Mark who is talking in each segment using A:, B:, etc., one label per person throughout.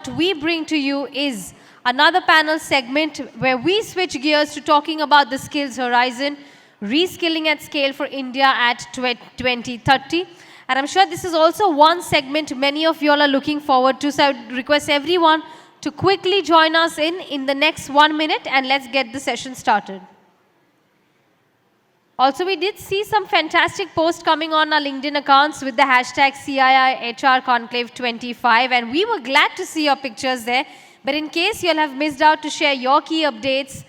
A: What we bring to you is another panel segment where we switch gears to talking about the skills horizon, reskilling at scale for India at 2030. And I'm sure this is also one segment many of you all are looking forward to. So I would request everyone to quickly join us in the next 1 minute, and let's get the session started. Also, we did see some fantastic posts coming on our LinkedIn accounts with the hashtag CII HR Conclave 25, and we were glad to see your pictures there. But in case you'll have missed out to share your key updates,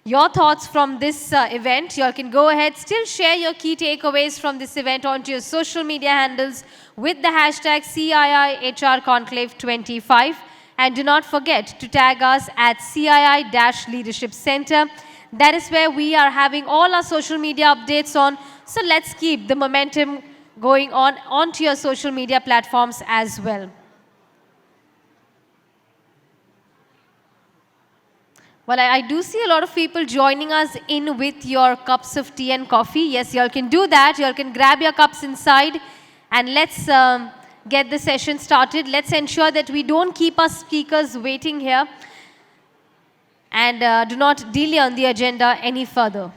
A: your thoughts from this event, you all can go ahead, still share your key takeaways from this event onto your social media handles with the hashtag CII HR Conclave 25. And do not forget to tag us at CII-Leadership Center. That is where we are having all our social media updates on. So let's keep the momentum going on onto your social media platforms as well. Well, I do see a lot of people joining us in with your cups of tea and coffee. Yes, you all can do that. You all can grab your cups inside, and let's get the session started. Let's ensure that we don't keep our speakers waiting here, and do not delay on the agenda any further.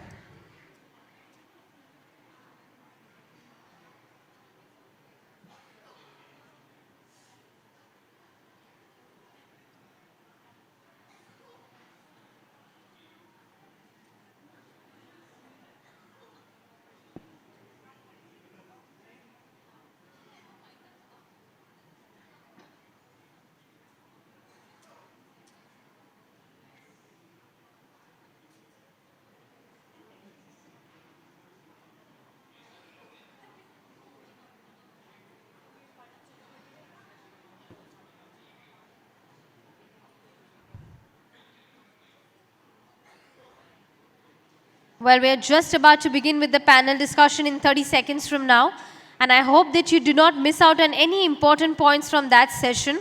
A: Well, we're just about to begin with the panel discussion in 30 seconds from now. And I hope that you do not miss out on any important points from that session.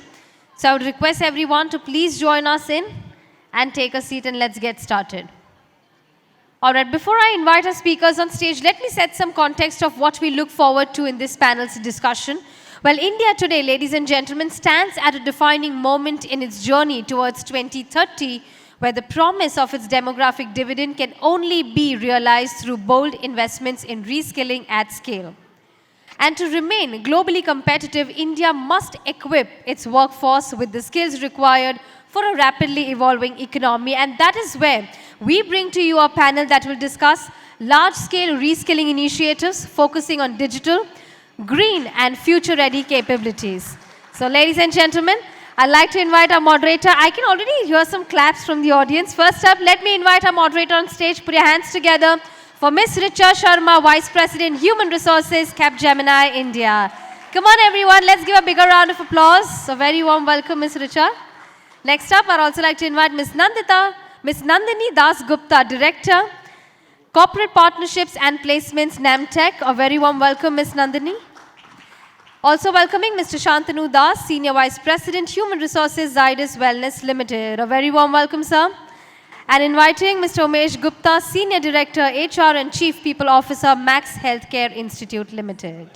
A: So I would request everyone to please join us in and take a seat, and let's get started. All right, before I invite our speakers on stage, let me set some context of what we look forward to in this panel's discussion. Well, India today, ladies and gentlemen, stands at a defining moment in its journey towards 2030, where the promise of its demographic dividend can only be realized through bold investments in reskilling at scale. And to remain globally competitive, India must equip its workforce with the skills required for a rapidly evolving economy. And that is where we bring to you a panel that will discuss large-scale reskilling initiatives focusing on digital, green, and future-ready capabilities. So, ladies and gentlemen, I'd like to invite our moderator. I can already hear some claps from the audience. First up, let me invite our moderator on stage. Put your hands together for Ms. Richa Sharma, Vice President, Human Resources, Capgemini, India. Come on, everyone. Let's give a bigger round of applause. A very warm welcome, Ms. Richa. Next up, I'd also like to invite Ms. Nandini Das Gupta, Director, Corporate Partnerships and Placements, NAMTech. A very warm welcome, Ms. Nandini. Also welcoming Mr. Shantanu Das, Senior Vice President, Human Resources, Zydus Wellness Limited. A very warm welcome, sir. And inviting Mr. Umesh Gupta, Senior Director, HR and Chief People Officer, Max Healthcare Institute Limited.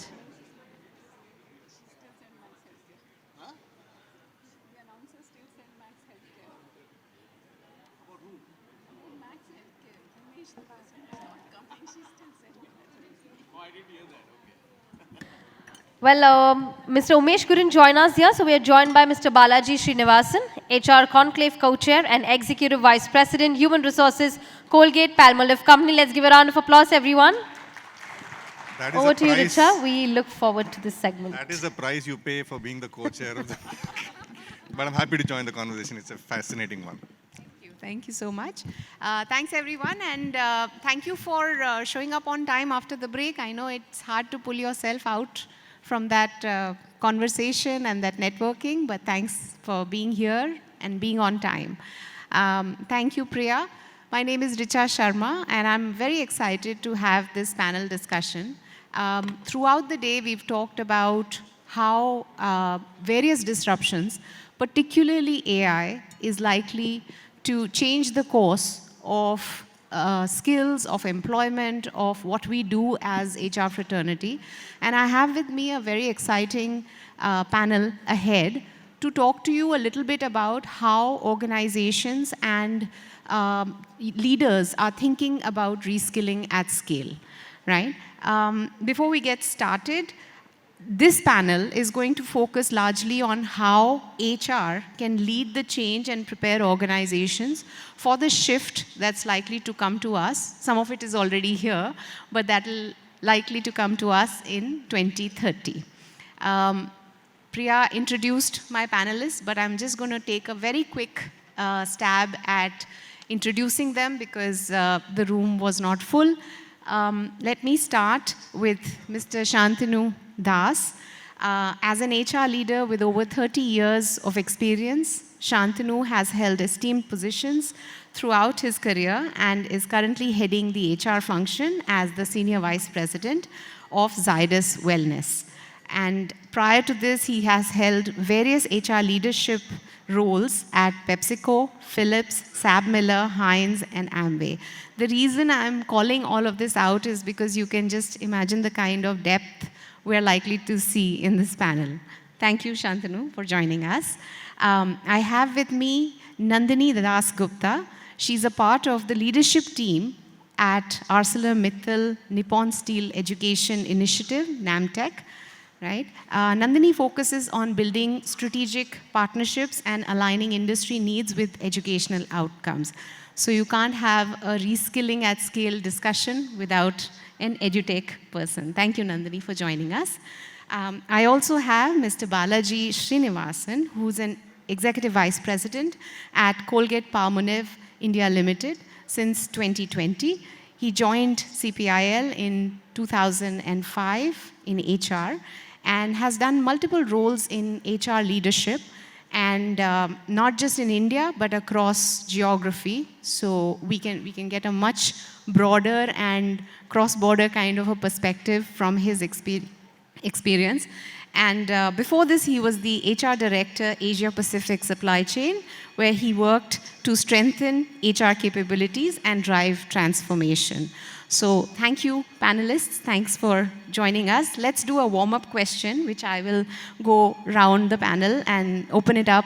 A: Well, Mr. Umesh couldn't join us here, so we are joined by Mr. Balaji Srinivasan, HR Conclave Co-Chair and Executive Vice President, Human Resources, Colgate-Palmolive Company. Let's give a round of applause, everyone. Over to you, Richa. We look forward to this segment.
B: That is the price you pay for being the co-chair of the... But I'm happy to join the conversation. It's a fascinating one.
C: Thank you so much. Thanks, everyone, and thank you for showing up on time after the break. I know it's hard to pull yourself out from that conversation and that networking, but thanks for being here and being on time. Thank you, Priya. My name is Richa Sharma, and I'm very excited to have this panel discussion. Throughout the day, we've talked about how various disruptions, particularly AI, is likely to change the course of skills, of employment, of what we do as HR fraternity. And I have with me a very exciting panel ahead to talk to you a little bit about how organizations and leaders are thinking about reskilling at scale, right? Before we get started, this panel is going to focus largely on how HR can lead the change and prepare organizations for the shift that's likely to come to us. Some of it is already here, but that will likely to come to us in 2030. Priya introduced my panelists, but I'm just going to take a very quick stab at introducing them because the room was not full. Let me start with Mr. Shantanu Das. As an HR leader with over 30 years of experience, Shantanu has held esteemed positions throughout his career and is currently heading the HR function as the Senior Vice President of Zydus Wellness. And prior to this, he has held various HR leadership roles at PepsiCo, Philips, SABMiller, Heinz, and Amway. The reason I'm calling all of this out is because you can just imagine the kind of depth we're likely to see in this panel. Thank you, Shantanu, for joining us. I have with me Nandini Das Gupta. She's a part of the leadership team at ArcelorMittal Nippon Steel Education Initiative, NAMTEC. Right? Nandini focuses on building strategic partnerships and aligning industry needs with educational outcomes. So you can't have a reskilling at scale discussion without an edutech person. Thank you, Nandini, for joining us. I also have Mr. Balaji Srinivasan, who's an Executive Vice President at Colgate-Palmolive India Limited since 2020. He joined CPIL in 2005 in HR and has done multiple roles in HR leadership, and not just in India, but across geography. So we can get a much broader and cross-border kind of a perspective from his experience. And before this, he was the HR Director, Asia Pacific Supply Chain, where he worked to strengthen HR capabilities and drive transformation. So thank you, panelists. Thanks for joining us. Let's do a warm-up question, which I will go round the panel and open it up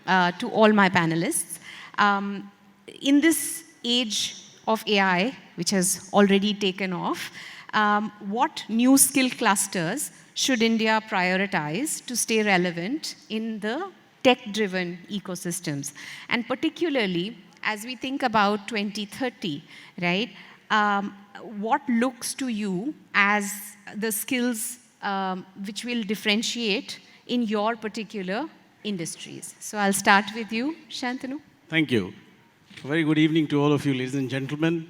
C: to all my panelists. In this age of AI, which has already taken off, what new skill clusters should India prioritize to stay relevant in the tech-driven ecosystems? And particularly, as we think about 2030, right? What looks to you as the skills which will differentiate in your particular industries? So I'll start with you, Shantanu.
D: Thank you. A very good evening to all of you, ladies and gentlemen.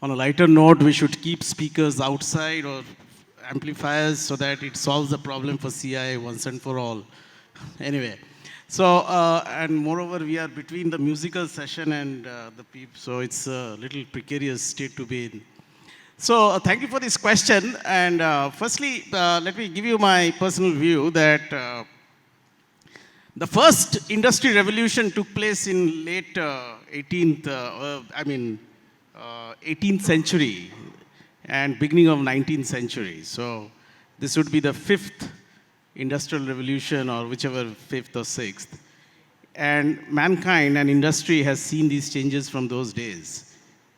D: On a lighter note, we should keep speakers outside or amplifiers so that it solves the problem for CII once and for all. Anyway, so, and moreover, we are between the musical session and the people, so it's a little precarious state to be in. So, thank you for this question. And firstly, let me give you my personal view that the first industry revolution took place in late 18th century and beginning of 19th century. So, this would be the fifth industrial revolution, or whichever, fifth or sixth. And mankind and industry has seen these changes from those days.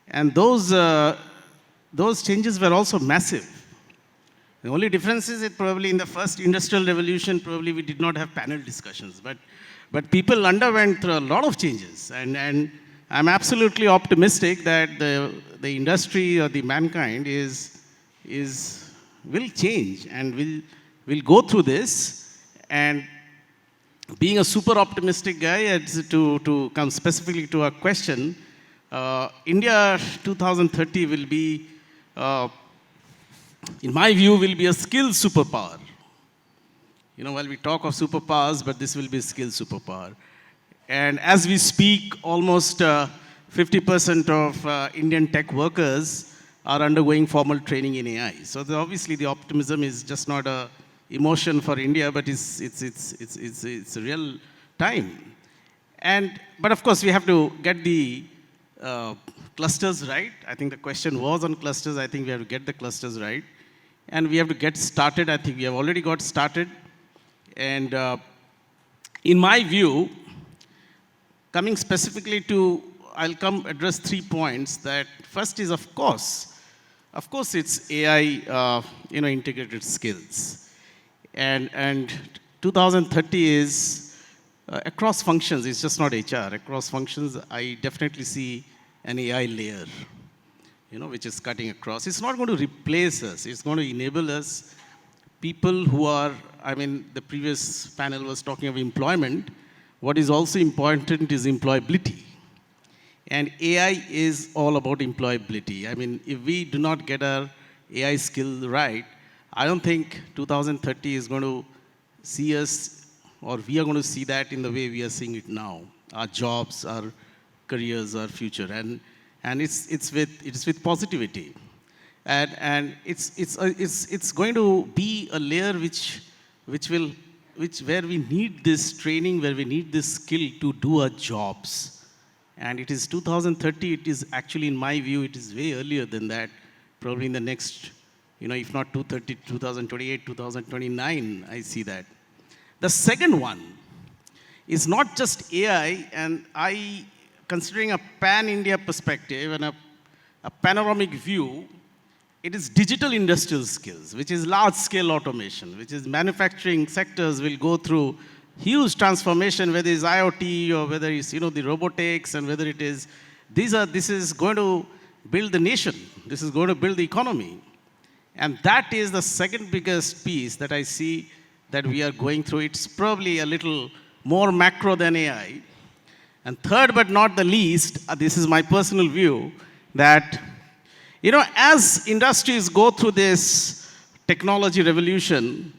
D: And those changes were also massive. The only difference is that probably in the first industrial revolution, probably we did not have panel discussions. But people underwent through a lot of changes. And I'm absolutely optimistic that the industry or the mankind will change and will go through this. And being a super optimistic guy, to come specifically to our question, India 2030 will be, in my view, will be a skill superpower. You know, while we talk of superpowers, but this will be a skill superpower. And as we speak, almost 50% of Indian tech workers are undergoing formal training in AI. So obviously the optimism is just not a emotion for India, but it's a real time. But of course, we have to get the clusters right. I think the question was on clusters. I think we have to get the clusters right. And we have to get started. I think we have already got started. And in my view, coming specifically to, I'll come address 3 points. That first is, of course, it's AI, integrated skills. And 2030 is across functions, it's just not HR. Across functions, I definitely see an AI layer, which is cutting across. It's not going to replace us. It's going to enable us, people who are, the previous panel was talking of employment. What is also important is employability. And AI is all about employability. If we do not get our AI skill right, I don't think 2030 is going to see us, or we are going to see that in the way we are seeing it now. Our jobs, our careers, our future. And it's with positivity. And it's going to be a layer where we need this training, where we need this skill to do our jobs. And it is 2030, it is actually, in my view, it is way earlier than that, probably in the next, if not 2028, 2029, I see that. The second one is not just AI, and considering a pan-India perspective and a panoramic view, it is digital industrial skills, which is large-scale automation, which is manufacturing sectors will go through huge transformation, whether it's IoT or whether it's the robotics, and whether it is this is going to build the nation. This is going to build the economy, and that is the second biggest piece that I see that we are going through. It's probably a little more macro than AI. And third, but not the least, this is my personal view, that as industries go through this technology revolution,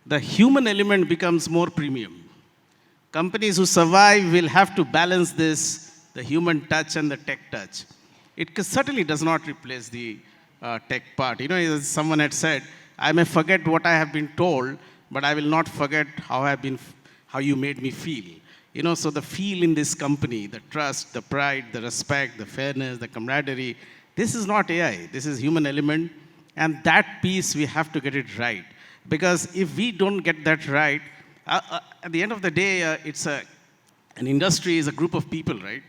D: the human element becomes more premium. Companies who survive will have to balance this, the human touch and the tech touch. It certainly does not replace the tech part. As someone had said, I may forget what I have been told, but I will not forget how you made me feel. So the feel in this company, the trust, the pride, the respect, the fairness, the camaraderie, this is not AI, this is human element. And that piece, we have to get it right. Because if we don't get that right, at the end of the day, an industry is a group of people, right?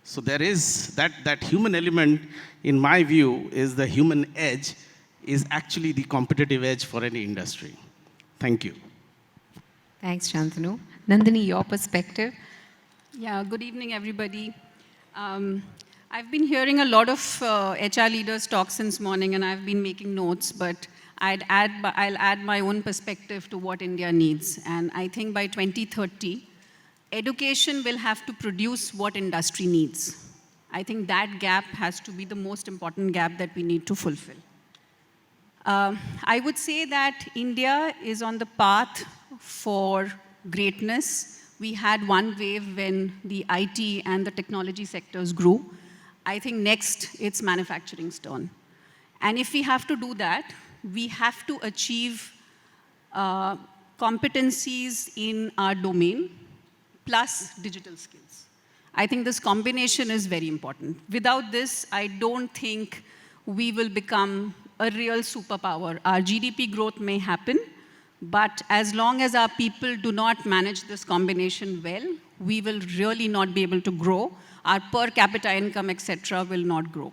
D: So there is that human element, in my view, is the human edge, is actually the competitive edge for any industry. Thank you.
C: Thanks, Shantanu. Nandini, your perspective?
E: Yeah, good evening, everybody. I've been hearing a lot of HR leaders talk since morning, and I've been making notes, but I'll add my own perspective to what India needs. And I think by 2030, education will have to produce what industry needs. I think that gap has to be the most important gap that we need to fulfill. I would say that India is on the path for greatness. We had one wave when the IT and the technology sectors grew. I think next, it's manufacturing's turn. And if we have to do that, we have to achieve competencies in our domain, plus digital skills. I think this combination is very important. Without this, I don't think we will become a real superpower. Our GDP growth may happen, but as long as our people do not manage this combination well, we will really not be able to grow. Our per capita income, etc., will not grow.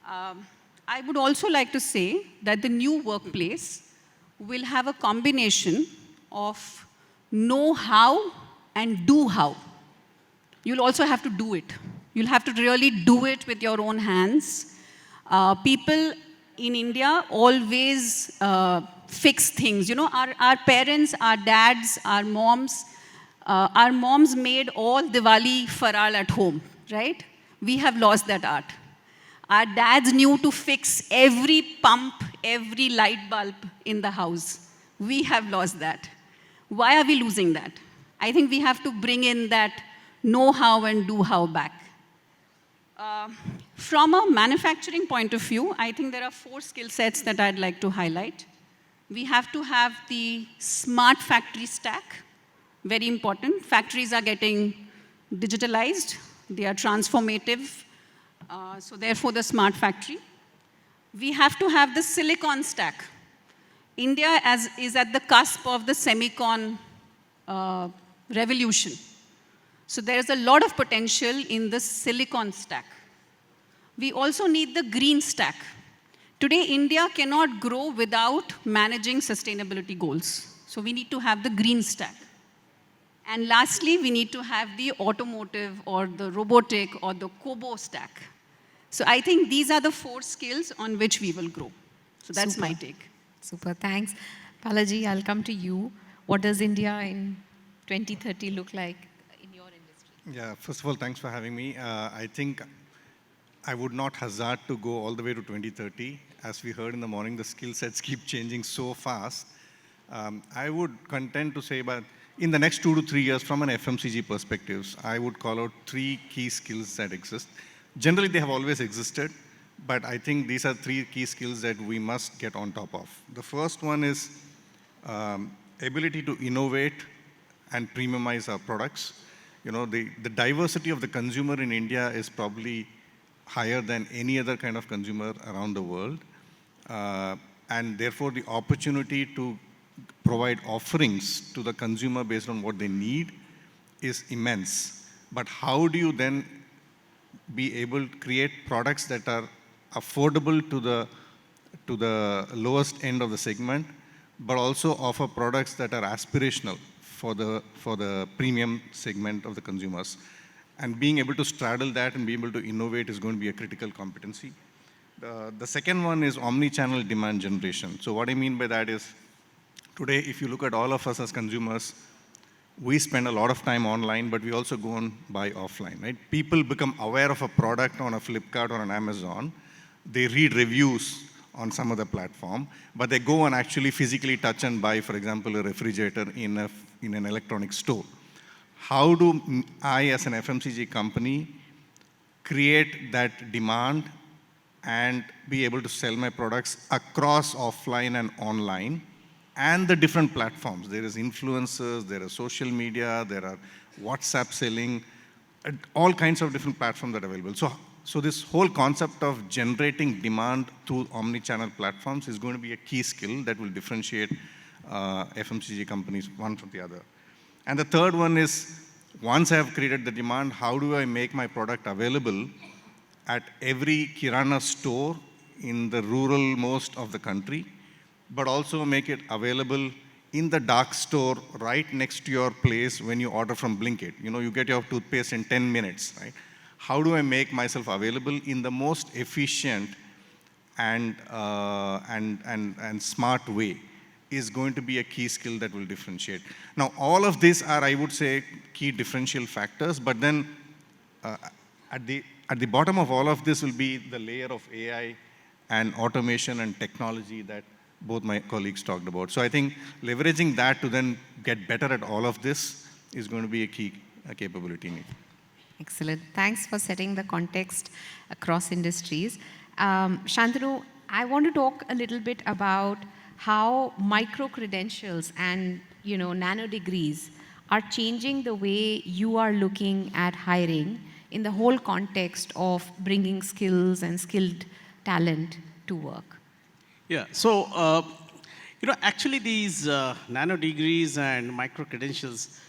E: I would also like to say that the new workplace will have a combination of know how and do how. You'll also have to do it. You'll have to really do it with your own hands. People in India always fix things. Our parents, our dads, our moms made all Diwali faral at home, right? We have lost that art. Our dads knew to fix every pump, every light bulb in the house. We have lost that. Why are we losing that? I think we have to bring in that know how and do how back. From a manufacturing point of view, I think there are 4 skill sets that I'd like to highlight. We have to have the smart factory stack, very important. Factories are getting digitalized, they are transformative, so therefore the smart factory. We have to have the silicon stack. India is at the cusp of the semicon revolution. So there's a lot of potential in the silicon stack. We also need the green stack. Today, India cannot grow without managing sustainability goals. So we need to have the green stack. And lastly, we need to have the automotive or the robotic or the Kobo stack. So I think these are the 4 skills on which we will grow. So that's my take.
C: Super, thanks. Balaji, I'll come to you. What does India in 2030 look like in your industry?
B: Yeah, first of all, thanks for having me. I think I would not hazard to go all the way to 2030. As we heard in the morning, the skill sets keep changing so fast. I would contend to say, but in the next 2 to 3 years, from an FMCG perspective, I would call out 3 key skills that exist. Generally, they have always existed, but I think these are 3 key skills that we must get on top of. The first one is ability to innovate and premiumize our products. You know, the diversity of the consumer in India is probably higher than any other kind of consumer around the world. And therefore, the opportunity to provide offerings to the consumer based on what they need is immense. But how do you then be able to create products that are affordable to the lowest end of the segment, but also offer products that are aspirational for the premium segment of the consumers? And being able to straddle that and be able to innovate is going to be a critical competency. The second one is omni-channel demand generation. So what I mean by that is, today, if you look at all of us as consumers, we spend a lot of time online, but we also go and buy offline, right? People become aware of a product on a Flipkart or an Amazon. They read reviews on some other platform, but they go and actually physically touch and buy, for example, a refrigerator in an electronic store. How do I, as an FMCG company, create that demand and be able to sell my products across offline and online and the different platforms? There is influencers, there are social media, there are WhatsApp selling, all kinds of different platforms that are available. So this whole concept of generating demand through omni-channel platforms is going to be a key skill that will differentiate FMCG companies one from the other. And the third one is, once I have created the demand, how do I make my product available at every Kirana store in the rural most of the country, but also make it available in the dark store right next to your place when you order from Blinkit. You know, you get your toothpaste in 10 minutes, right? How do I make myself available in the most efficient and smart way is going to be a key skill that will differentiate. Now, all of these are, I would say, key differential factors, but then at the bottom of all of this will be the layer of AI and automation and technology that both my colleagues talked about. So I think leveraging that to then get better at all of this is going to be a key capability need.
C: Excellent. Thanks for setting the context across industries. Shantanu, I want to talk a little bit about how micro-credentials and nano degrees are changing the way you are looking at hiring in the whole context of bringing skills and skilled talent to work.
D: Yeah, so, actually these nano degrees and micro-credentials,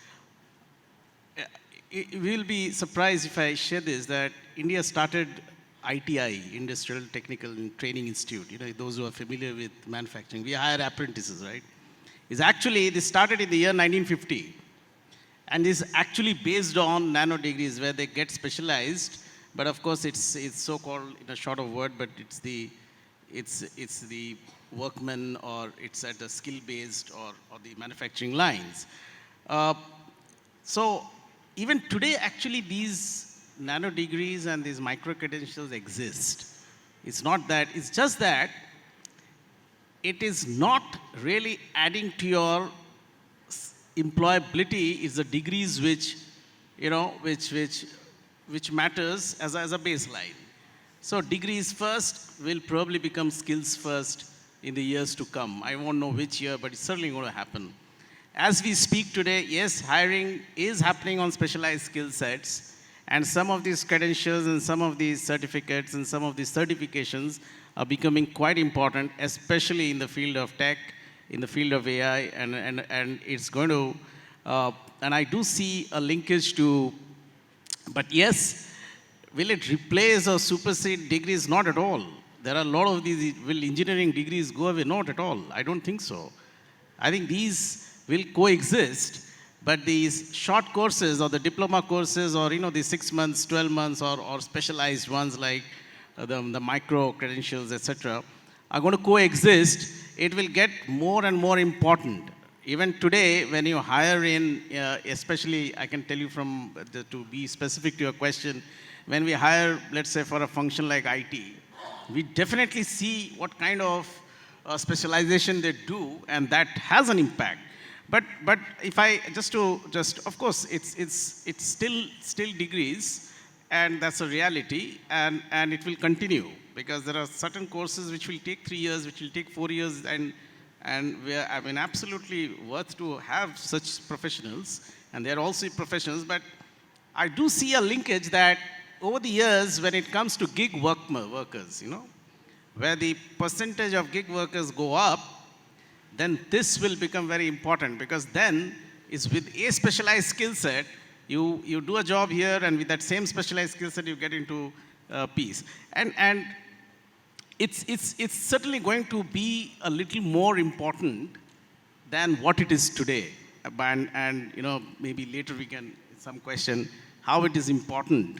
D: we'll be surprised if I share this, that India started ITI, Industrial Technical and Training Institute. Those who are familiar with manufacturing, we hire apprentices, right? This started in the year 1950. And is actually based on nano degrees where they get specialized. But of course, it's so-called, in a short of word, but it's the workman, or it's at the skill-based or the manufacturing lines. So even today, actually, these nano degrees and these micro-credentials exist. It's just that it is not really adding to your employability. Is the degrees which matters as a baseline. So degrees first will probably become skills first in the years to come. I won't know which year, but it's certainly going to happen. As we speak today, yes, hiring is happening on specialized skill sets, and some of these credentials and some of these certificates and some of these certifications are becoming quite important, especially in the field of tech, in the field of AI, and it's going to And I do see a linkage to, but yes, will it replace or supersede degrees? Not at all. There are a lot of these, will engineering degrees go away? Not at all. I don't think so. I think these will coexist, but these short courses or the diploma courses or, the 6 months, 12 months or specialized ones like the micro credentials, etc., are going to coexist. It will get more and more important. Even today, when you hire in, especially, I can tell you to be specific to your question, when we hire, let's say, for a function like IT, we definitely see what kind of specialization they do, and that has an impact. But if I of course, it's still degrees, and that's a reality, and it will continue because there are certain courses which will take 3 years, which will take 4 years, and absolutely worth to have such professionals, and they're also professionals. But I do see a linkage that over the years, when it comes to gig workers, where the percentage of gig workers go up, then this will become very important, because then it's with a specialized skill set, you do a job here, and with that same specialized skill set, you get into peace. And it's certainly going to be a little more important than what it is today. And maybe later we can, some question, how it is important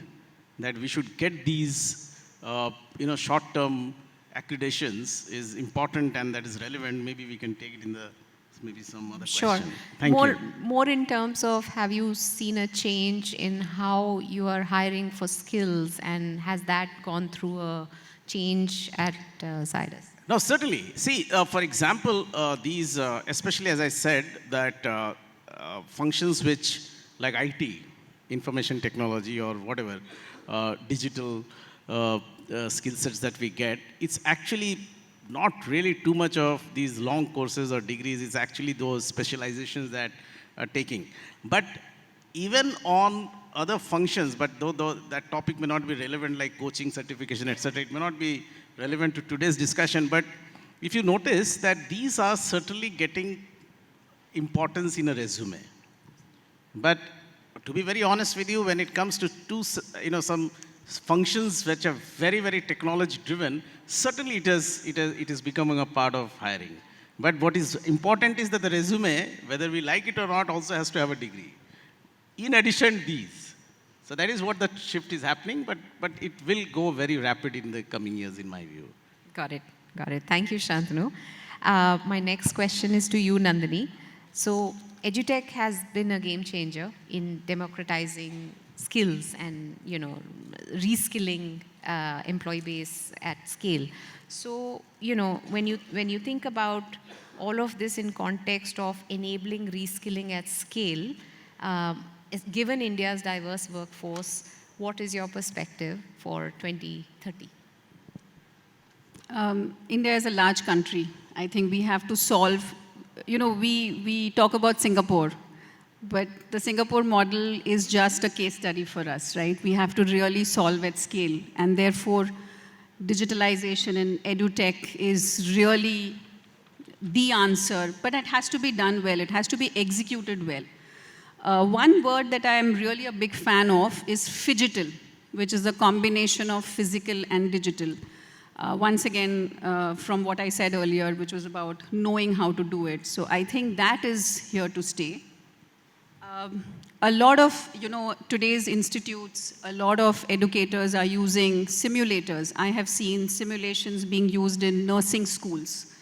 D: that we should get these, short-term accreditations is important, and that is relevant. Maybe we can take it in maybe some other question. Thank you.
C: More in terms of, have you seen a change in how you are hiring for skills, and has that gone through a change at Cyrus?
D: No, certainly. See, for example, these, especially as I said, that functions which, like IT, information technology or whatever, digital skill sets that we get, it's actually not really too much of these long courses or degrees. It's actually those specializations that are taking. But even on other functions, but though that topic may not be relevant, like coaching, certification, etc., it may not be relevant to today's discussion, but if you notice that these are certainly getting importance in a resume. But to be very honest with you, when it comes to some functions which are very, very technology driven, certainly it is becoming a part of hiring. But what is important is that the resume, whether we like it or not, also has to have a degree. In addition, these. So that is what the shift is happening, but it will go very rapid in the coming years, in my view.
C: Got it. Thank you, Shantanu. My next question is to you, Nandini. So EduTech has been a game changer in democratizing skills and, reskilling employee base at scale. So, when you think about all of this in context of enabling reskilling at scale, given India's diverse workforce, what is your perspective for 2030?
E: India is a large country. I think we have to solve, we talk about Singapore, but the Singapore model is just a case study for us, right? We have to really solve at scale, and therefore digitalization in EduTech is really the answer, but it has to be done well. It has to be executed well. One word that I am really a big fan of is phygital, which is a combination of physical and digital. Once again, from what I said earlier, which was about knowing how to do it. So I think that is here to stay. A lot of, today's institutes, a lot of educators are using simulators. I have seen simulations being used in nursing schools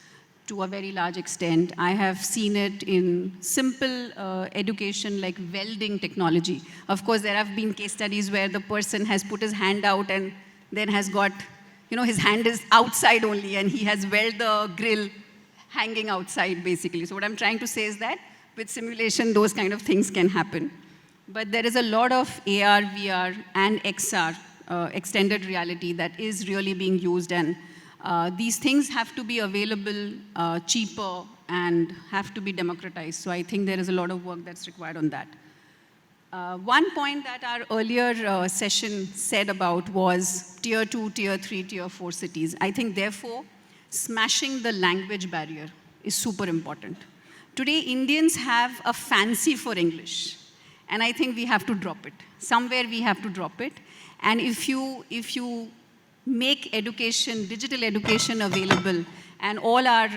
E: to a very large extent. I have seen it in simple education like welding technology. Of course, there have been case studies where the person has put his hand out and then has got, his hand is outside only and he has welded the grill hanging outside, basically. So what I'm trying to say is that with simulation, those kind of things can happen. But there is a lot of AR, VR, and XR, extended reality, that is really being used. And these things have to be available cheaper and have to be democratized. So I think there is a lot of work that's required on that. One point that our earlier session said about was tier 2, tier 3, tier 4 cities. I think, therefore, smashing the language barrier is super important. Today, Indians have a fancy for English. And I think we have to drop it. Somewhere we have to drop it. And if you make education, digital education available, and all our,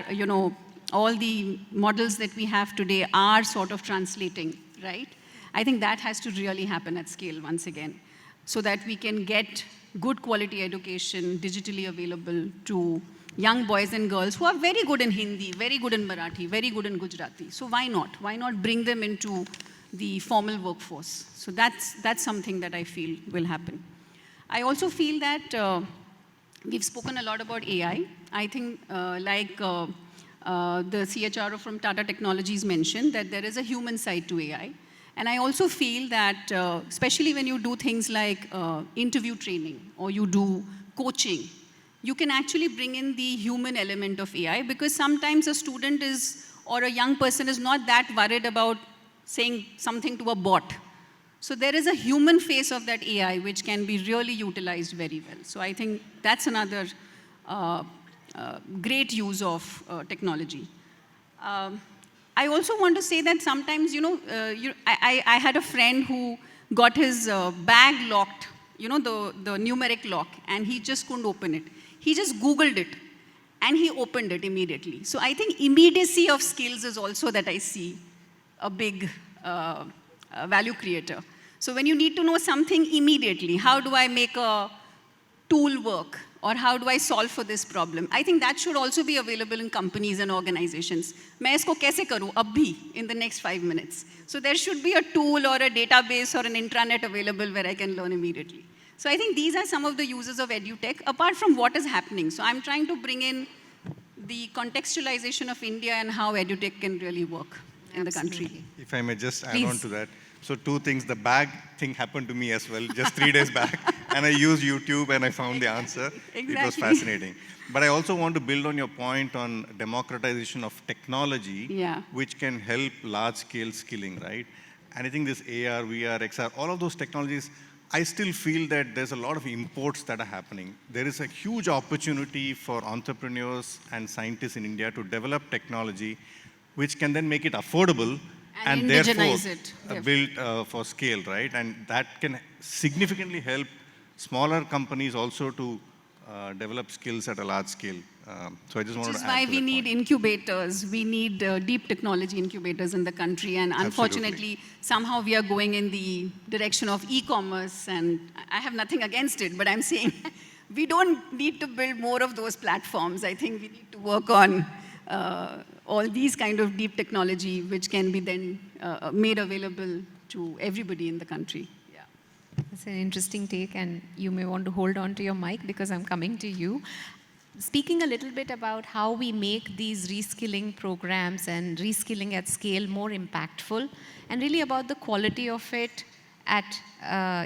E: all the models that we have today are sort of translating, right? I think that has to really happen at scale once again, so that we can get good quality education digitally available to young boys and girls who are very good in Hindi, very good in Marathi, very good in Gujarati. So why not? Why not bring them into the formal workforce? So that's something that I feel will happen. I also feel that we've spoken a lot about AI. I think the CHRO from Tata Technologies mentioned that there is a human side to AI. And I also feel that, especially when you do things like interview training or you do coaching, you can actually bring in the human element of AI, because sometimes a student or a young person is not that worried about saying something to a bot. So there is a human face of that AI which can be really utilized very well. So I think that's another great use of technology. I also want to say that sometimes, I had a friend who got his bag locked, the numeric lock, and he just couldn't open it. He just Googled it, and he opened it immediately. So I think immediacy of skills is also that I see a big value creator. So when you need to know something immediately, how do I make a tool work? Or how do I solve for this problem? I think that should also be available in companies and organizations. मैं इसको कैसे करूँ अभी in the next 5 minutes? So there should be a tool or a database or an intranet available where I can learn immediately. So I think these are some of the uses of edutech, apart from what is happening. So I'm trying to bring in the contextualization of India and how edutech can really work in the country.
B: If I may just add
E: Please.
B: on to that. So 2 things, the bag thing happened to me as well, just 3 days back. And I used YouTube and I found the answer.
E: Exactly.
B: It was fascinating. But I also want to build on your point on democratization of technology, which can help large-scale skilling, right? And I think this AR, VR, XR, all of those technologies, I still feel that there's a lot of imports that are happening. There is a huge opportunity for entrepreneurs and scientists in India to develop technology which can then make it affordable and therefore built for scale, right? And that can significantly help smaller companies also to develop skills at a large scale. So I just wanted to add to that. Which is
E: why we need incubators. We need deep technology incubators in the country. And unfortunately, somehow we are going in the direction of e-commerce. And I have nothing against it, but I'm saying we don't need to build more of those platforms. I think we need to work on all these kind of deep technology, which can be then made available to everybody in the country. Yeah.
C: That's an interesting take, and you may want to hold on to your mic because I'm coming to you. Speaking a little bit about how we make these reskilling programs and reskilling at scale more impactful, and really about the quality of it at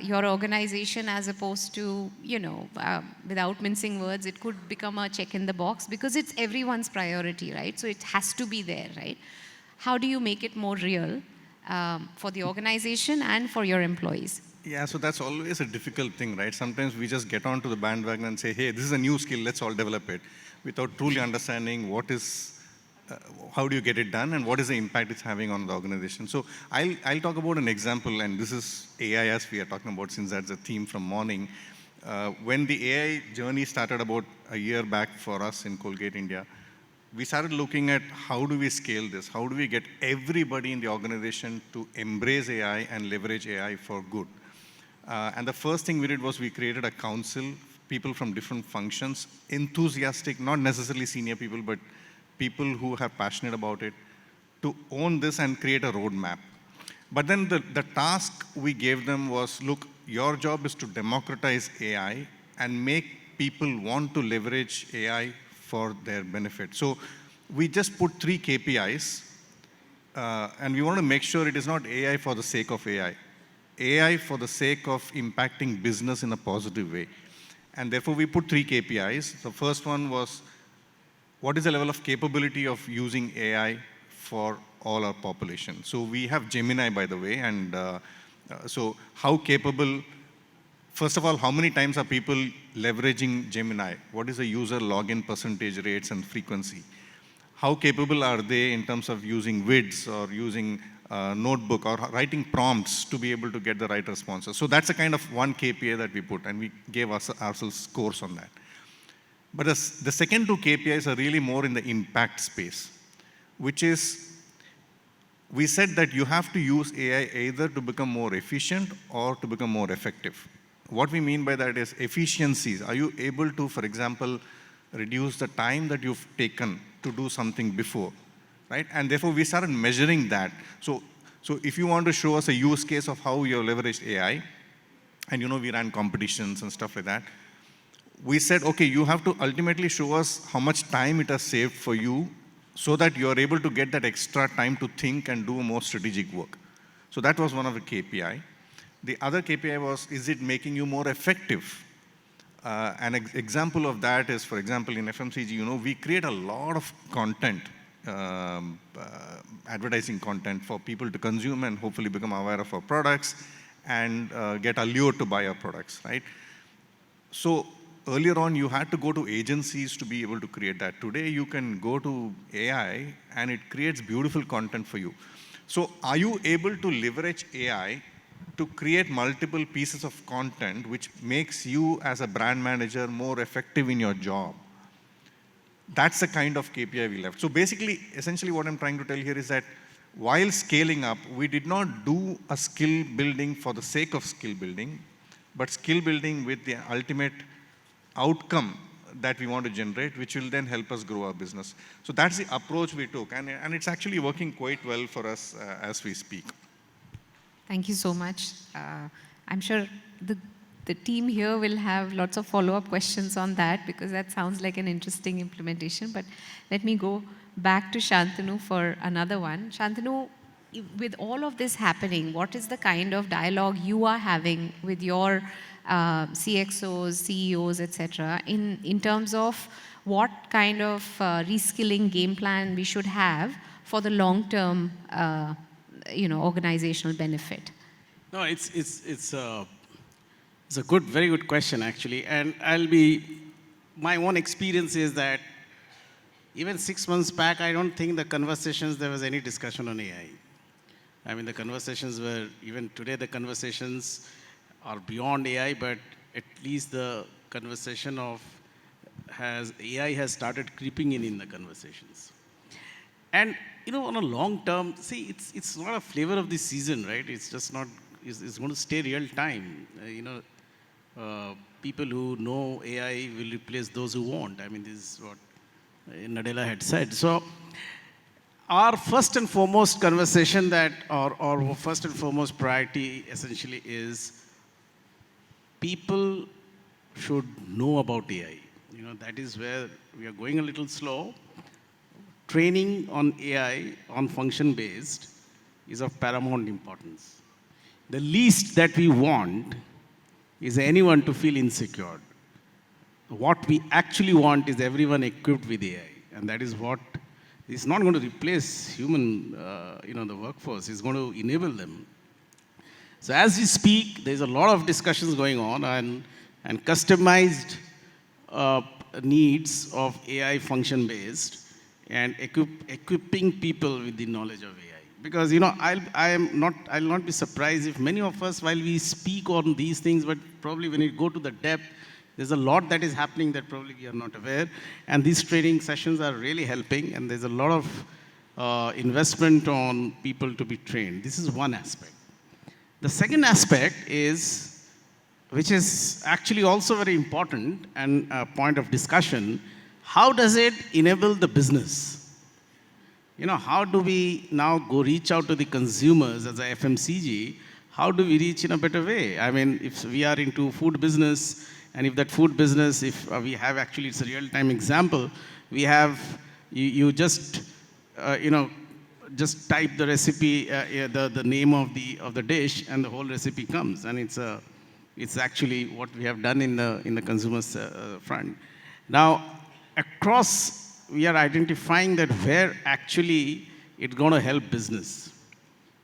C: your organization, as opposed to, without mincing words, it could become a check in the box because it's everyone's priority, right? So it has to be there, right? How do you make it more real for the organization and for your employees?
B: Yeah, so that's always a difficult thing, right? Sometimes we just get onto the bandwagon and say, hey, this is a new skill, let's all develop it, without truly understanding how do you get it done and what is the impact it's having on the organization. So I'll talk about an example, and this is AI as we are talking about, since that's a theme from morning. When the AI journey started about a year back for us in Colgate India, we started looking at how do we scale this? How do we get everybody in the organization to embrace AI and leverage AI for good? And the first thing we did was we created a council, people from different functions, enthusiastic, not necessarily senior people, but people who are passionate about it, to own this and create a roadmap. But then the task we gave them was, look, your job is to democratize AI and make people want to leverage AI for their benefit. So we just put 3 KPIs, and we want to make sure it is not AI for the sake of AI. AI for the sake of impacting business in a positive way. And therefore, we put 3 KPIs. The first one was, what is the level of capability of using AI for all our population? So we have Gemini, by the way, and so how capable, first of all, how many times are people leveraging Gemini? What is the user login percentage rates and frequency? How capable are they in terms of using vids or using notebook or writing prompts to be able to get the right responses. So that's a kind of one KPI that we put, and we gave ourselves scores on that. But the second two KPIs are really more in the impact space, which is we said that you have to use AI either to become more efficient or to become more effective. What we mean by that is efficiencies. Are you able to, for example, reduce the time that you've taken to do something before, right? And therefore, we started measuring that. So if you want to show us a use case of how you have leveraged AI, and we ran competitions and stuff like that, we said, okay, you have to ultimately show us how much time it has saved for you so that you are able to get that extra time to think and do more strategic work. So that was one of the KPI. The other KPI was, is it making you more effective? An example of that is, for example, in FMCG, we create a lot of content, advertising content for people to consume and hopefully become aware of our products and get allured to buy our products, right? So earlier on, you had to go to agencies to be able to create that. Today, you can go to AI and it creates beautiful content for you. So are you able to leverage AI to create multiple pieces of content which makes you as a brand manager more effective in your job? That's the kind of KPI we left. So basically, essentially what I'm trying to tell here is that while scaling up, we did not do a skill building for the sake of skill building, but skill building with the ultimate outcome that we want to generate, which will then help us grow our business. So that's the approach we took, and it's actually working quite well for us as we speak.
C: Thank you so much. I'm sure the team here will have lots of follow-up questions on that because that sounds like an interesting implementation. But let me go back to Shantanu for another one. Shantanu, with all of this happening, what is the kind of dialogue you are having with your CXOs, CEOs, etc., in terms of what kind of reskilling game plan we should have for the long-term, organizational benefit?
D: No, it's a very good question actually, and my own experience is that even 6 months back, I don't think there was any discussion on AI. I mean, the conversations were, even today the conversations are beyond AI, but at least the conversation of AI has started creeping in the conversations. And, on a long term, see, it's not a flavor of the season, right? It's just not, it's going to stay real time. People who know AI will replace those who won't. I mean, this is what Nadella had said. So, our first and foremost conversation or first and foremost priority essentially is people should know about AI. That is where we are going a little slow. Training on AI, on function-based, is of paramount importance. The least that we want is anyone to feel insecure. What we actually want is everyone equipped with AI, and that is what is not going to replace human, the workforce. It's going to enable them. So as we speak, there's a lot of discussions going on and customized needs of AI function-based and equipping people with the knowledge of AI. Because, I'll not be surprised if many of us, while we speak on these things, but probably when you go to the depth, there's a lot that is happening that probably we are not aware. And these training sessions are really helping, and there's a lot of investment on people to be trained. This is one aspect. The second aspect is, which is actually also very important and a point of discussion, how does it enable the business? How do we now go reach out to the consumers as a FMCG? How do we reach in a better way? I mean, if we are into food business, and if that food business, if we have actually, it's a real-time example, we have, you just, just type the recipe, the name of the dish, and the whole recipe comes, and it's actually what we have done in the consumer's front. Now, across, we are identifying that where actually it's going to help business,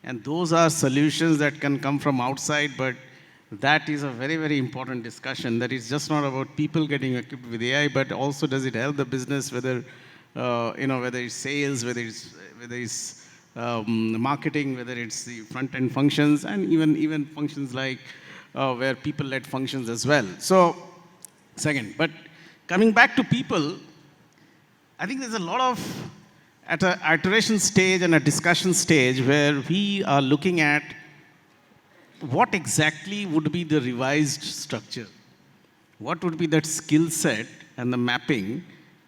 D: and those are solutions that can come from outside, but that is a very, very important discussion. That is just not about people getting equipped with AI, but also does it help the business, whether it's sales, whether it's marketing, whether it's the front-end functions, and even functions like where people-led functions as well. So, second, but coming back to people, I think there's a lot of, at an iteration stage and a discussion stage, where we are looking at what exactly would be the revised structure. What would be that skill set and the mapping,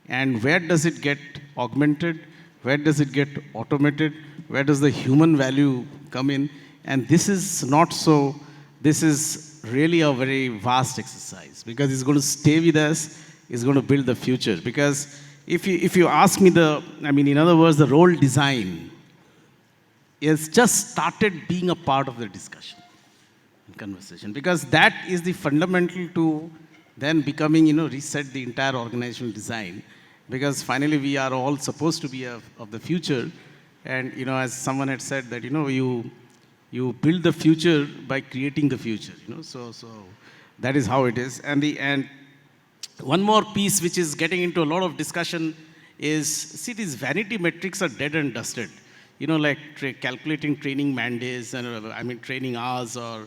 D: and where does it get augmented? Where does it get automated? Where does the human value come in? And this is not so, this is really a very vast exercise, because it's going to stay with us, it's going to build the future. Because if you ask me in other words, the role design has just started being a part of the discussion and conversation, because that is the fundamental to then becoming, reset the entire organizational design. Because finally we are all supposed to be of the future. And, as someone had said that, you build the future by creating the future, So that is how it is. And one more piece which is getting into a lot of discussion is, see, these vanity metrics are dead and dusted. Like calculating training mandates and training hours or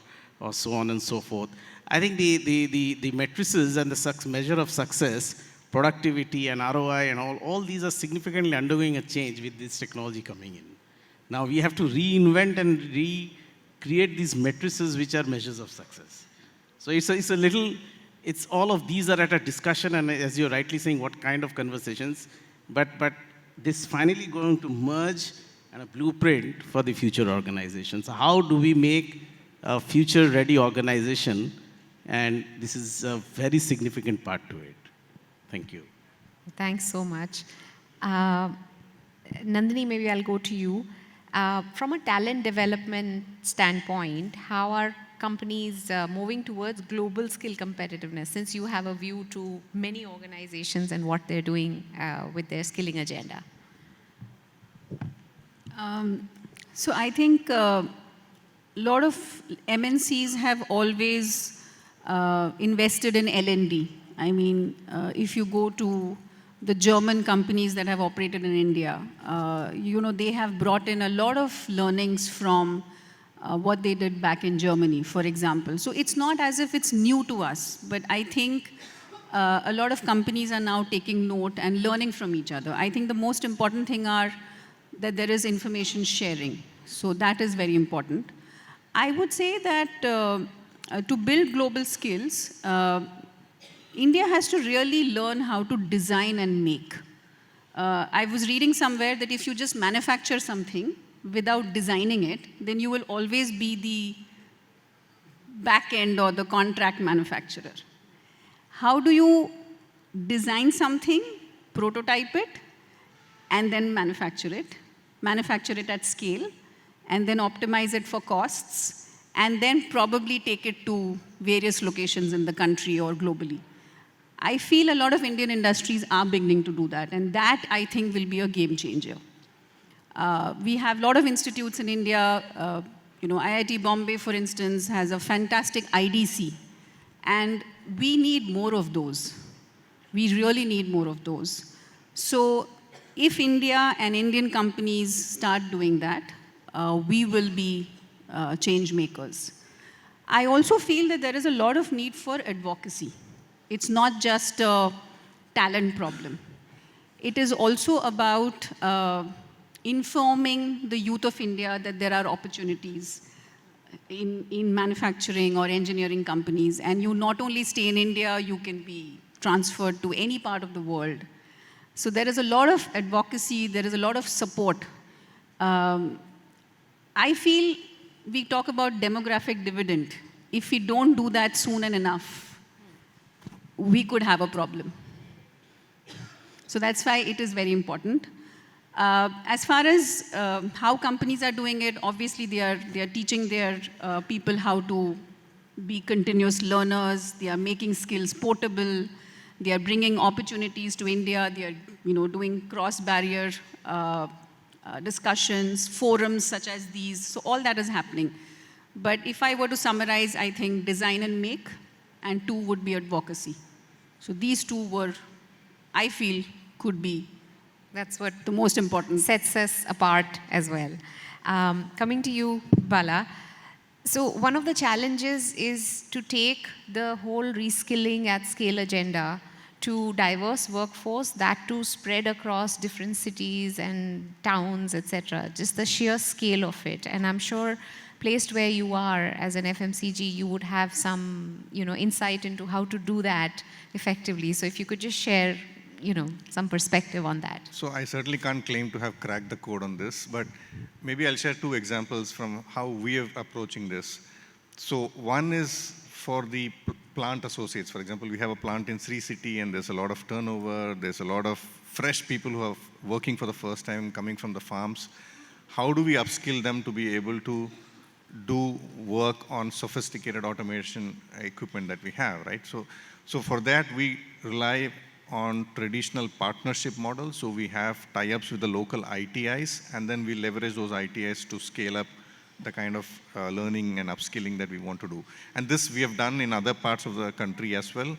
D: so on and so forth. I think the matrices and the measure of success, productivity and ROI and all these are significantly undergoing a change with this technology coming in. Now we have to reinvent and recreate these matrices which are measures of success. So it's all of these are at a discussion, and as you're rightly saying, what kind of conversations, but this finally going to merge and a blueprint for the future organizations. So how do we make a future-ready organization? And this is a very significant part to it. Thank you.
C: Thanks so much. Nandini, maybe I'll go to you. From a talent development standpoint, how are companies moving towards global skill competitiveness, since you have a view to many organizations and what they're doing with their skilling agenda?
E: So I think a lot of MNCs have always invested in L&D. If you go to the German companies that have operated in India, they have brought in a lot of learnings from what they did back in Germany, for example. So it's not as if it's new to us, but I think a lot of companies are now taking note and learning from each other. I think the most important thing are that there is information sharing. So that is very important. I would say that to build global skills, India has to really learn how to design and make. I was reading somewhere that if you just manufacture something without designing it, then you will always be the back end or the contract manufacturer. How do you design something, prototype it, and then manufacture it at scale, and then optimize it for costs, and then probably take it to various locations in the country or globally? I feel a lot of Indian industries are beginning to do that, and that, I think, will be a game changer. We have a lot of institutes in India. IIT Bombay, for instance, has a fantastic IDC, and we need more of those. We really need more of those. So if India and Indian companies start doing that, we will be change makers. I also feel that there is a lot of need for advocacy. It's not just a talent problem. It is also about informing the youth of India that there are opportunities in manufacturing or engineering companies, and you not only stay in India, you can be transferred to any part of the world. So there is a lot of advocacy, there is a lot of support. I feel we talk about demographic dividend. If we don't do that soon and enough, we could have a problem. So that's why it is very important. As far as how companies are doing it, obviously they are teaching their people how to be continuous learners. They are making skills portable. They are bringing opportunities to India. They are doing cross-barrier discussions, forums such as these. So all that is happening. But if I were to summarize, I think design and make, and two would be advocacy. So these two were, I feel, could be
C: That's what
E: The most important.
C: sets us apart as well. Coming to you, Bala. So one of the challenges is to take the whole reskilling at scale agenda to diverse workforce, that too spread across different cities and towns, etc. Just the sheer scale of it. And I'm sure placed where you are as an FMCG, you would have some, insight into how to do that effectively. So if you could just share, some perspective on that.
B: So I certainly can't claim to have cracked the code on this, but maybe I'll share two examples from how we are approaching this. So one is for the plant associates. For example, we have a plant in Sri City and there's a lot of turnover. There's a lot of fresh people who are working for the first time, coming from the farms. How do we upskill them to be able to do work on sophisticated automation equipment that we have, right? So for that, we rely on traditional partnership models. So we have tie-ups with the local ITIs, and then we leverage those ITIs to scale up the kind of learning and upskilling that we want to do. And this we have done in other parts of the country as well,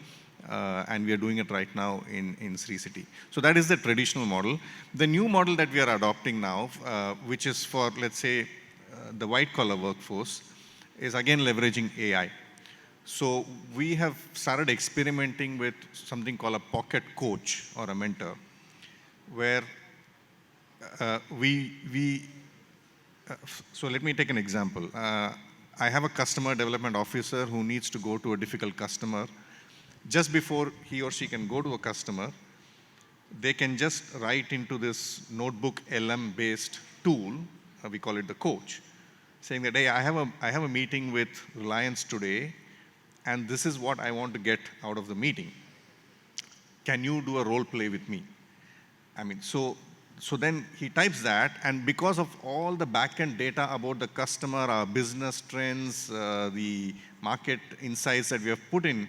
B: and we are doing it right now in Sri City. So that is the traditional model. The new model that we are adopting now, which is for, let's say, the white-collar workforce, is again leveraging AI. So we have started experimenting with something called a pocket coach or a mentor, where so let me take an example. I have a customer development officer who needs to go to a difficult customer. Just before he or she can go to a customer, they can just write into this notebook LM-based tool, we call it the coach, saying that, hey, I have a meeting with Reliance today, and this is what I want to get out of the meeting. Can you do a role play with me? I mean, so then he types that, and because of all the back-end data about the customer, our business trends, the market insights that we have put in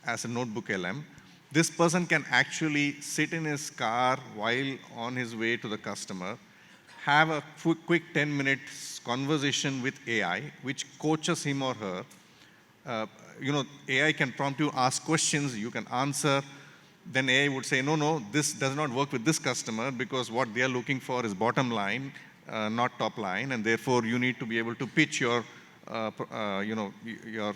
B: as a notebook LM, this person can actually sit in his car while on his way to the customer, have a quick 10 minutes conversation with AI, which coaches him or her. AI can prompt you, ask questions, you can answer. Then AI would say, no, this does not work with this customer because what they are looking for is bottom line, not top line, and therefore you need to be able to pitch your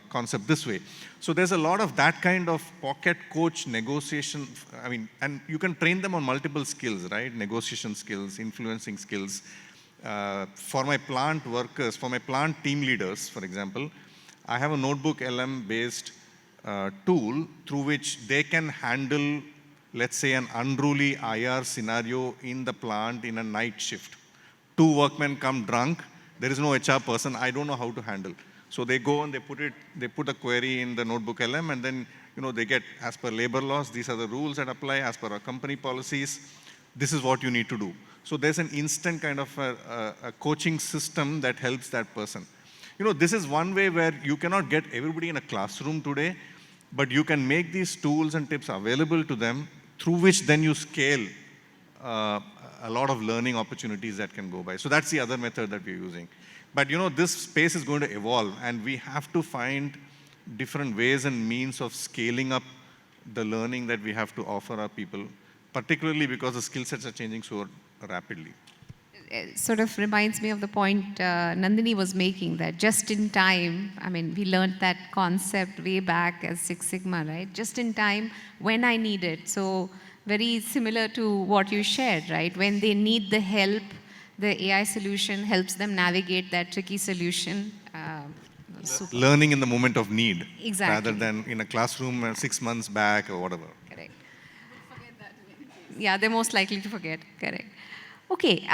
B: concept this way. So there's a lot of that kind of pocket coach negotiation. I mean, and you can train them on multiple skills, right? Negotiation skills, influencing skills. For my plant workers, for my plant team leaders, for example, I have a notebook LM-based tool through which they can handle, let's say, an unruly IR scenario in the plant in a night shift. 2 workmen come drunk. There is no HR person. I don't know how to handle. So they go and they put a query in the notebook LM, and then they get, as per labor laws, these are the rules that apply as per our company policies. This is what you need to do. So there's an instant kind of a coaching system that helps that person. This is one way where you cannot get everybody in a classroom today, but you can make these tools and tips available to them, through which then you scale a lot of learning opportunities that can go by. So that's the other method that we're using. But this space is going to evolve, and we have to find different ways and means of scaling up the learning that we have to offer our people, particularly because the skill sets are changing so rapidly.
C: It sort of reminds me of the point Nandini was making, that just in time, I mean, we learned that concept way back as Six Sigma, right? Just in time, when I need it. So very similar to what you shared, right? When they need the help, the AI solution helps them navigate that tricky solution.
B: Learning in the moment of need,
C: exactly,
B: rather than in a classroom 6 months back or whatever.
C: Correct. Yeah, they're most likely to forget. Correct. Okay,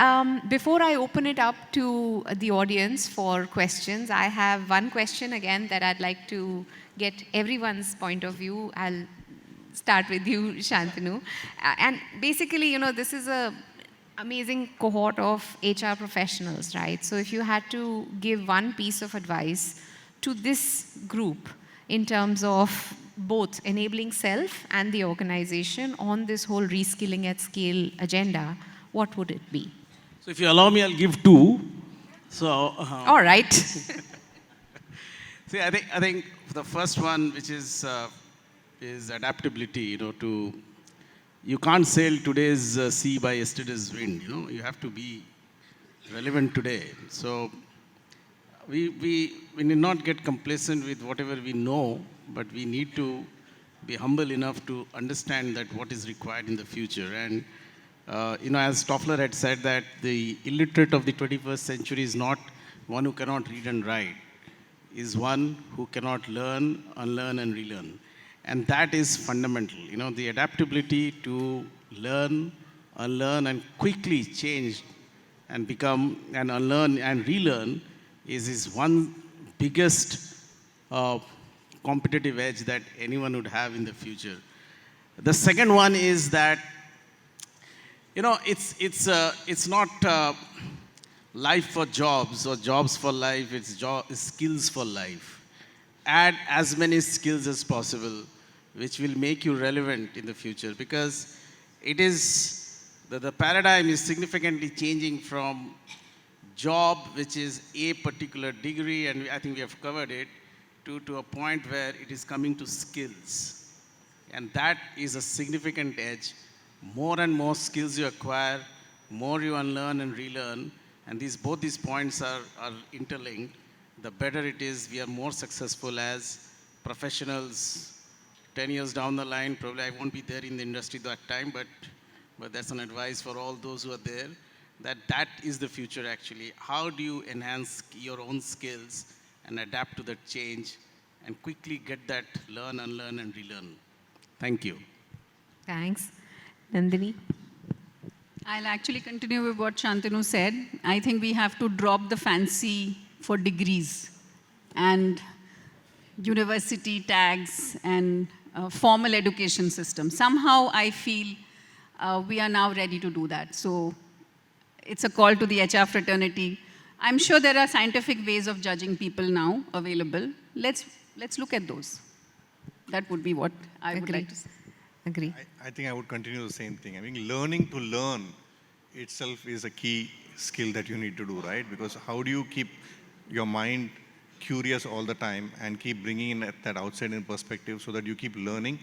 C: before I open it up to the audience for questions, I have one question again that I'd like to get everyone's point of view. I'll start with you, Shantanu. And basically, this is a amazing cohort of HR professionals, right? So if you had to give one piece of advice to this group in terms of both enabling self and the organization on this whole reskilling at scale agenda, what would it be?
D: So if you allow me, I'll give 2. So
C: all right.
D: See, I think the first one, which is adaptability, to you can't sail today's sea by yesterday's wind. You have to be relevant today. So we need not get complacent with whatever we know, but we need to be humble enough to understand that what is required in the future. And as Toffler had said, that the illiterate of the 21st century is not one who cannot read and write, is one who cannot learn, unlearn, and relearn. And that is fundamental. The adaptability to learn, unlearn, and quickly change and become and unlearn and relearn is his one biggest competitive edge that anyone would have in the future. The second one is that it's not life for jobs or jobs for life. It's skills for life. Add as many skills as possible, which will make you relevant in the future, because it is the paradigm is significantly changing from job, which is a particular degree, and I think we have covered it, to a point where it is coming to skills. And that is a significant edge. More and more skills you acquire, more you unlearn and relearn, and both these points are interlinked, the better it is we are more successful as professionals. 10 years down the line, probably I won't be there in the industry that time, but that's an advice for all those who are there, that is the future actually. How do you enhance your own skills and adapt to that change and quickly get that learn, unlearn, and relearn? Thank you.
C: Thanks. Nandini?
E: I'll actually continue with what Shantanu said. I think we have to drop the fancy for degrees and university tags and formal education system. Somehow I feel we are now ready to do that. So it's a call to the HR fraternity. I'm sure there are scientific ways of judging people now available. Let's look at those. That would be what I would like to say.
C: Agree.
B: I think I would continue the same thing. I mean, learning to learn itself is a key skill that you need to do, right? Because how do you keep your mind curious all the time and keep bringing in that outside-in perspective so that you keep learning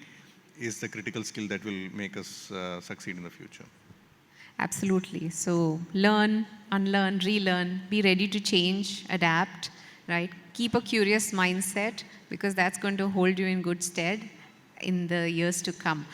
B: is the critical skill that will make us succeed in the future.
C: Absolutely. So learn, unlearn, relearn, be ready to change, adapt, right? Keep a curious mindset, because that's going to hold you in good stead in the years to come.